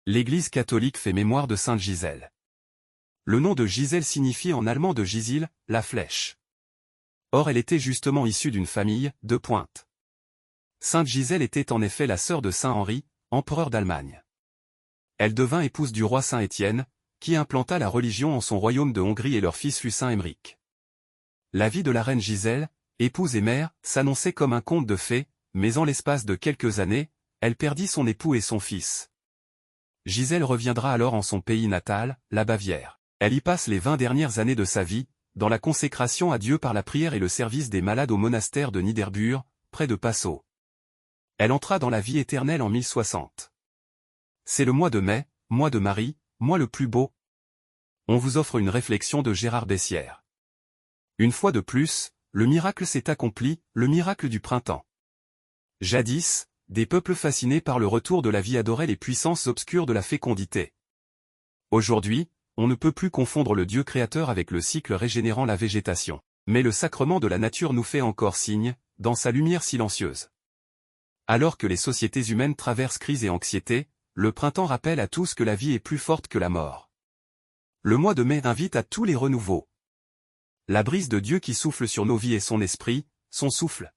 L'Église catholique fait mémoire de sainte Gisèle. Le nom de Gisèle signifie en allemand de Gisil, la flèche. Or elle était justement issue d'une famille de pointe. Sainte Gisèle était en effet la sœur de saint Henri, empereur d'Allemagne. Elle devint épouse du roi saint Étienne, qui implanta la religion en son royaume de Hongrie et leur fils fut saint Aymeric. La vie de la reine Gisèle, épouse et mère, s'annonçait comme un conte de fées, mais en l'espace de quelques années, elle perdit son époux et son fils. Gisèle reviendra alors en son pays natal, la Bavière. Elle y passe les 20 dernières années de sa vie, dans la consécration à Dieu par la prière et le service des malades au monastère de Niederbur, près de Passau. Elle entra dans la vie éternelle en 1060. C'est le mois de mai, mois de Marie, mois le plus beau. On vous offre une réflexion de Gérard Bessières. Une fois de plus, le miracle s'est accompli, le miracle du printemps. Jadis, des peuples fascinés par le retour de la vie adoraient les puissances obscures de la fécondité. Aujourd'hui, on ne peut plus confondre le Dieu créateur avec le cycle régénérant la végétation. Mais le sacrement de la nature nous fait encore signe, dans sa lumière silencieuse. Alors que les sociétés humaines traversent crise et anxiété, le printemps rappelle à tous que la vie est plus forte que la mort. Le mois de mai invite à tous les renouveaux. La brise de Dieu qui souffle sur nos vies est son esprit, son souffle.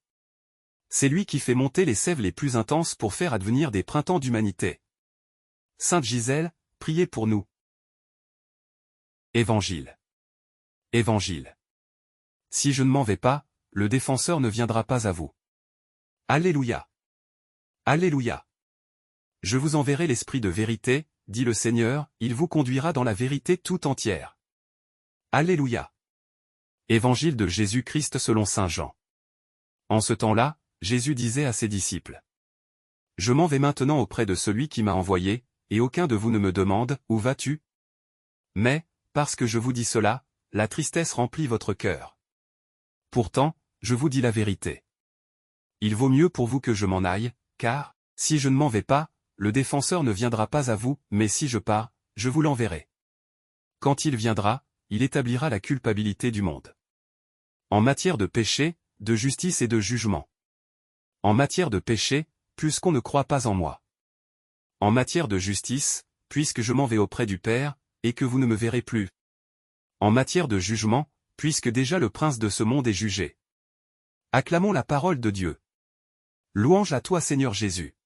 C'est lui qui fait monter les sèves les plus intenses pour faire advenir des printemps d'humanité. Sainte Gisèle, priez pour nous. Évangile. Évangile. Si je ne m'en vais pas, le défenseur ne viendra pas à vous. Alléluia. Alléluia. Je vous enverrai l'Esprit de vérité, dit le Seigneur, il vous conduira dans la vérité tout entière. Alléluia. Évangile de Jésus-Christ selon saint Jean. En ce temps-là, Jésus disait à ses disciples. Je m'en vais maintenant auprès de celui qui m'a envoyé, et aucun de vous ne me demande, où vas-tu? Mais, parce que je vous dis cela, la tristesse remplit votre cœur. Pourtant, je vous dis la vérité. Il vaut mieux pour vous que je m'en aille, car, si je ne m'en vais pas, le défenseur ne viendra pas à vous, mais si je pars, je vous l'enverrai. Quand il viendra, il établira la culpabilité du monde. En matière de péché, de justice et de jugement. En matière de péché, puisqu'on ne croit pas en moi. En matière de justice, puisque je m'en vais auprès du Père, et que vous ne me verrez plus. En matière de jugement, puisque déjà le prince de ce monde est jugé. Acclamons la parole de Dieu. Louange à toi Seigneur Jésus.